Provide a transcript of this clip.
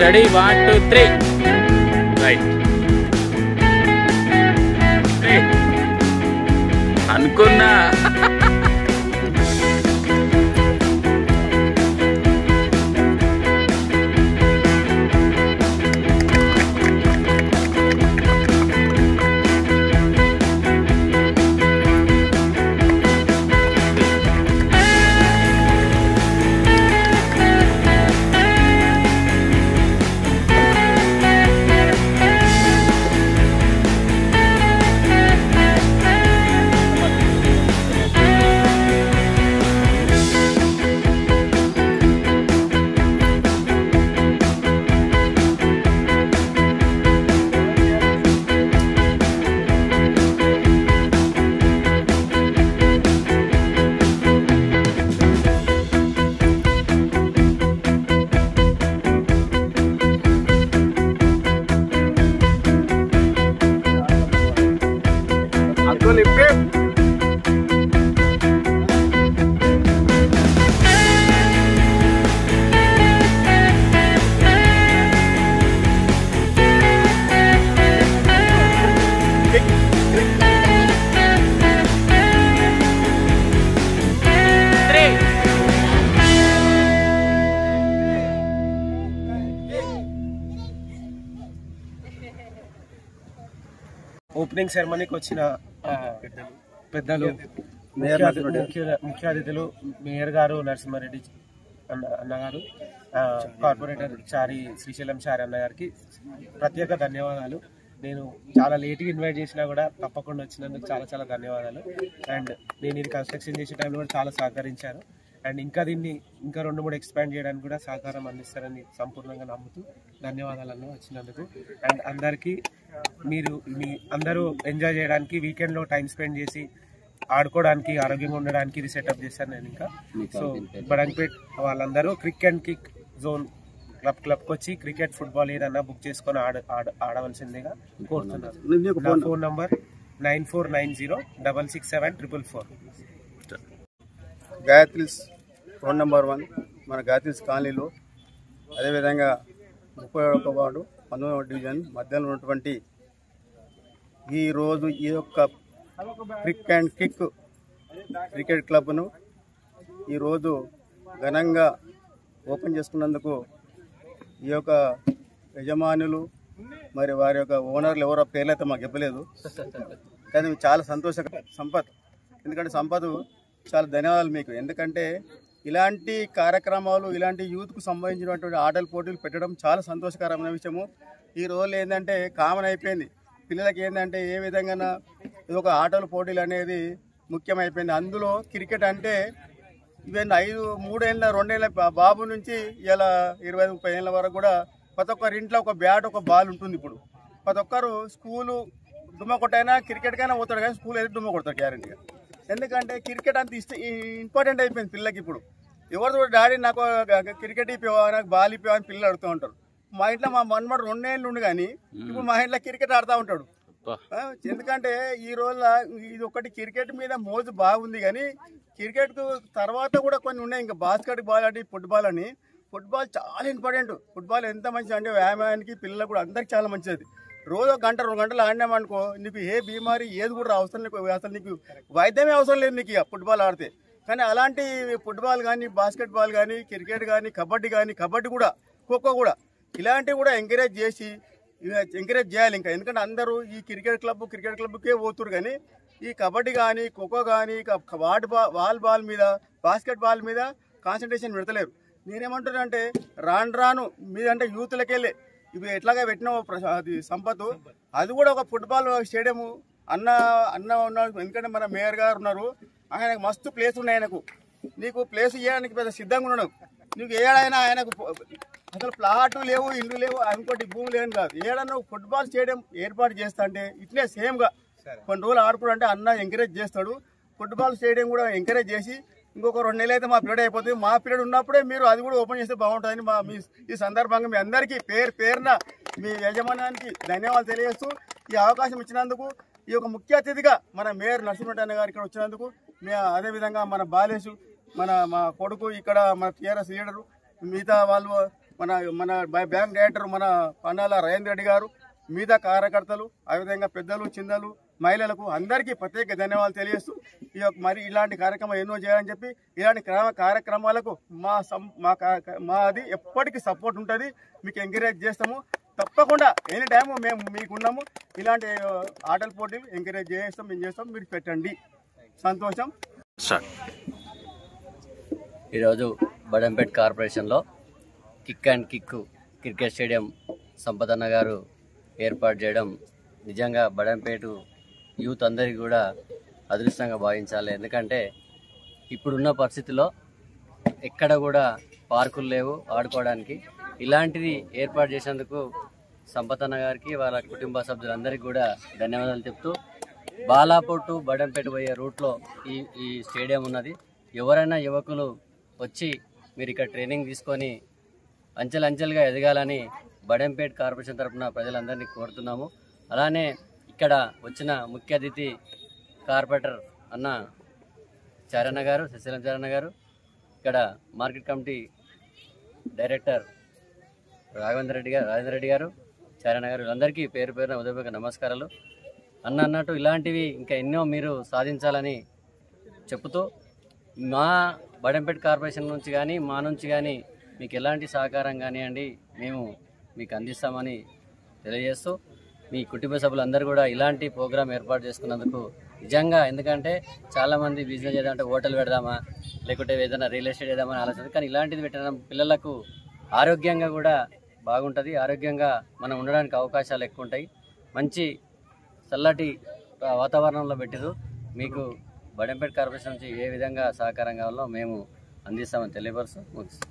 Ready 1 2 3 right అనుకున్నా opening సెరమనీకి వచ్చిన పెద్దలు ముఖ్య అతిథులు మేయర్ గారు నరసింహారెడ్డి అన్నగారు, కార్పొరేటర్ శ్రీశైలం చారి అన్న గారికి ప్రత్యేక ధన్యవాదాలు. నేను చాలా లేట్గా ఇన్వైట్ చేసినా కూడా తప్పకుండా వచ్చినందుకు చాలా చాలా ధన్యవాదాలు. అండ్ నేను ఇది కన్స్ట్రక్షన్ చేసే టైంలో కూడా చాలా సహకరించారు. అండ్ ఇంకా దీన్ని ఇంకా 2-3 ఎక్స్పాండ్ చేయడానికి కూడా సహకారం అందిస్తారని సంపూర్ణంగా నమ్ముతూ ధన్యవాదాలను వచ్చినందుకు. అండ్ అందరికీ అందరూ ఎంజాయ్ చేయడానికి వీకెండ్లో టైం స్పెండ్ చేసి ఆడుకోవడానికి ఆరోగ్యంగా ఉండడానికి ఇది సెటప్ చేశాను నేను. ఇంకా సో బడంగపేట్ వాళ్ళందరూ క్రిక్ అండ్ కిక్ జోన్ క్లబ్కి వచ్చి క్రికెట్ ఫుట్బాల్ ఏదన్నా బుక్ చేసుకొని ఆడవలసిందిగా కోరుతున్నారు. నా phone number 9490667444. Gayatri's road number 1 మన గాయత్రీస్ కాలనీలో, అదేవిధంగా 31వ వార్డు 19వ డివిజన్ మధ్యలో ఉన్నటువంటి ఈరోజు ఈ యొక్క క్రిక్ అండ్ కిక్ క్రికెట్ క్లబ్ను ఈరోజు ఘనంగా ఓపెన్ చేసుకున్నందుకు ఈ యొక్క యజమానులు మరి వారి యొక్క ఓనర్లు ఎవరో పేర్లు అయితే మాకు చెప్పలేదు, కానీ చాలా సంతోషకర సంపత్. ఎందుకంటే సంపత్ చాలా ధన్యవాదాలు మీకు. ఎందుకంటే ఇలాంటి కార్యక్రమాలు ఇలాంటి యూత్కు సంబంధించినటువంటి ఆటల పోటీలు పెట్టడం చాలా సంతోషకరమైన విషయము. ఈ రోజులు ఏంటంటే కామన్ అయిపోయింది, పిల్లలకి ఏంటంటే ఏ విధంగా ఇది ఒక ఆటల పోటీలు అనేది ముఖ్యమైపోయింది. అందులో క్రికెట్ అంటే ఈవెన్ 3 ఏళ్ళ 2 ఏళ్ళ బాబు నుంచి ఇలా 20-30 ఏళ్ళ వరకు కూడా ప్రతి ఒక్కరి ఇంట్లో ఒక బ్యాట్ ఒక బాల్ ఉంటుంది. ఇప్పుడు ప్రతి ఒక్కరు స్కూలు డుమ్మ కొట్టైనా క్రికెట్కైనా పోతాడు, కానీ స్కూల్ అయితే డుమ్మ కొడతాడు గ్యారెంటీగా. ఎందుకంటే క్రికెట్ అంత ఇంపార్టెంట్ అయిపోయింది పిల్లలకి. ఇప్పుడు ఎవరు డాడీ నాకు క్రికెట్ ఇప్పేవా, నాకు బాల్ ఇప్పేవా అని పిల్లలు అడుగుతూ ఉంటారు. మా ఇంట్లో మా మన్మడు 2 ఏళ్ళు ఉండు, కానీ ఇప్పుడు మా ఇంట్లో క్రికెట్ ఆడుతూ ఉంటాడు. ఎందుకంటే ఈ రోజుల ఇది ఒకటి క్రికెట్ మీద మోజు బాగుంది, కానీ క్రికెట్ తర్వాత కూడా కొన్ని ఉన్నాయి. ఇంకా బాస్కెట్ బాల్ అని ఫుట్బాల్ అని. ఫుట్బాల్ చాలా ఇంపార్టెంట్. ఫుట్బాల్ ఎంత మంచిది అంటే వ్యాయామానికి పిల్లలకు కూడా అందరికి చాలా మంచిది. రోజు 1-2 గంటలు ఆడినామనుకో నీకు ఏ బీమారి ఏది కూడా అవసరం లేదు, అసలు నీకు వైద్యమే అవసరం లేదు నీకు ఇక ఫుట్బాల్ ఆడితే. కానీ అలాంటి ఫుట్బాల్ కానీ బాస్కెట్ బాల్ కానీ క్రికెట్ కానీ కబడ్డీ కూడా ఖోఖో కూడా ఇలాంటివి కూడా ఎంకరేజ్ చేయాలి ఇంకా. ఎందుకంటే అందరూ ఈ క్రికెట్ క్లబ్కే పోతున్నారు, కానీ ఈ కబడ్డీ కానీ ఖోఖో కానీ వాల్ మీద బాస్కెట్ బాల్ మీద కాన్సన్ట్రేషన్ పెడతలేరు. నేనేమంటున్నానంటే రాను మీదంటే యూత్లకెళ్ళి ఇప్పుడు ఎట్లాగా పెట్టినావు అది సంపత్, అది కూడా ఒక ఫుట్బాల్ స్టేడియం అన్న ఉన్నాడు. ఎందుకంటే మన మేయర్ గారు ఉన్నారు, ఆయనకు మస్తు ప్లేస్ ఉన్నాయి. ఆయనకు నీకు ప్లేస్ ఇవ్వడానికి పెద్ద సిద్ధంగా ఉన్నాడు. నీకు ఏడైనా ఆయనకు అసలు ప్లాటు లేవు, ఇల్లు లేవు, ఇంకోటి భూమి లేని కాదు, ఏడన్నా ఫుట్బాల్ స్టేడియం ఏర్పాటు చేస్తా అంటే ఇట్లే సేమ్గా కొన్ని రోజులు ఆడుకోవడం అంటే అన్న ఎంకరేజ్ చేస్తాడు. ఫుట్బాల్ స్టేడియం కూడా ఎంకరేజ్ చేసి ఇంకొక 2 నెలలు అయితే మా పీరియడ్ అయిపోతుంది. మా పీరియడ్ ఉన్నప్పుడే మీరు అది కూడా ఓపెన్ చేస్తే బాగుంటుందని ఈ సందర్భంగా మీ అందరికీ పేరున మీ యజమానానికి ధన్యవాదాలు తెలియజేస్తూ ఈ అవకాశం ఇచ్చినందుకు, ఈ యొక్క ముఖ్య అతిథిగా మన మేయర్ నరసింహారెడ్డి అన్న గారు ఇక్కడ వచ్చినందుకు, అదేవిధంగా మన బాలేషు మా కొడుకు ఇక్కడ మన టీఆర్ఎస్ లీడరు, మిగతా వాళ్ళు మన మన బ్యాంక్ డైరెక్టర్ మన పన్నాల రాజేంద్ర రెడ్డి గారు, మీద కార్యకర్తలు, అదేవిధంగా పెద్దలు, చిన్నలు, మహిళలకు అందరికీ ప్రత్యేక ధన్యవాదాలు తెలియజేస్తూ మరి ఇలాంటి కార్యక్రమాలు ఎన్నో చేయాలని చెప్పి ఇలాంటి కార్యక్రమాలకు మాది ఎప్పటికీ సపోర్ట్ ఉంటుంది. మీకు ఎంకరేజ్ చేస్తాము. తప్పకుండా ఎనీ టైము మేము మీకున్నాము. ఇలాంటి ఆటల పోటీలు ఎంకరేజ్ చేస్తాం, మేము చేస్తాం. మీరు పెట్టండి. సంతోషం. ఈరోజు బడంపేట్ కార్పొరేషన్లో kick and kick cricket stadium సంపదన్న గారు ఏర్పాటు చేయడం నిజంగా బడంపేట యూత్ అందరికీ కూడా అదృష్టంగా భావించాలి. ఎందుకంటే ఇప్పుడున్న పరిస్థితిలో ఎక్కడ కూడా పార్కులు లేవు ఆడుకోవడానికి. ఇలాంటిది ఏర్పాటు చేసేందుకు సంపదన్న గారికి, వాళ్ళ కుటుంబ సభ్యులందరికీ కూడా ధన్యవాదాలు చెప్తూ, బాలాపూర్ టు బడంపేట పోయే రూట్లో ఈ స్టేడియం ఉన్నది. ఎవరైనా యువకులు వచ్చి మీరు ఇక్కడ ట్రైనింగ్ తీసుకొని అంచెలంచెలుగా ఎదగాలని బడంపేట్ కార్పొరేషన్ తరఫున ప్రజలందరినీ కోరుతున్నాము. అలానే ఇక్కడ వచ్చిన ముఖ్య అతిథి కార్పొరేటర్ అన్న చారన్న గారు, శశిలం చారన్న గారు, ఇక్కడ market committee director Raghavendra Reddy గారు, చారన్న గారు, వీళ్ళందరికీ పేరు పేరున ఉదయపూర్వక నమస్కారాలు. అన్నట్టు ఇలాంటివి ఇంకా ఎన్నో మీరు సాధించాలని చెప్తూ, మా బడంపేట కార్పొరేషన్ నుంచి కానీ మా నుంచి కానీ మీకు ఎలాంటి సహకారం కానివ్వండి మేము మీకు అందిస్తామని తెలియజేస్తూ, మీ కుటుంబ సభ్యులందరూ కూడా ఇలాంటి ప్రోగ్రాం ఏర్పాటు చేసుకున్నందుకు నిజంగా, ఎందుకంటే చాలామంది బిజినెస్ చేద్దామంటే హోటల్ పెడదామా లేకుంటే ఏదైనా రియల్ ఎస్టేట్ చేద్దామని ఆలోచన, కానీ ఇలాంటిది పెట్టడం పిల్లలకు ఆరోగ్యంగా కూడా బాగుంటుంది. ఆరోగ్యంగా మనం ఉండడానికి అవకాశాలు ఎక్కువ ఉంటాయి. మంచి చల్లటి వాతావరణంలో పెట్టిరు. మీకు బడంపేట కార్పొరేషన్ నుంచి ఏ విధంగా సహకారం కావాలో మేము అందిస్తామని తెలియపరుస్తూ ముగిస్తాం.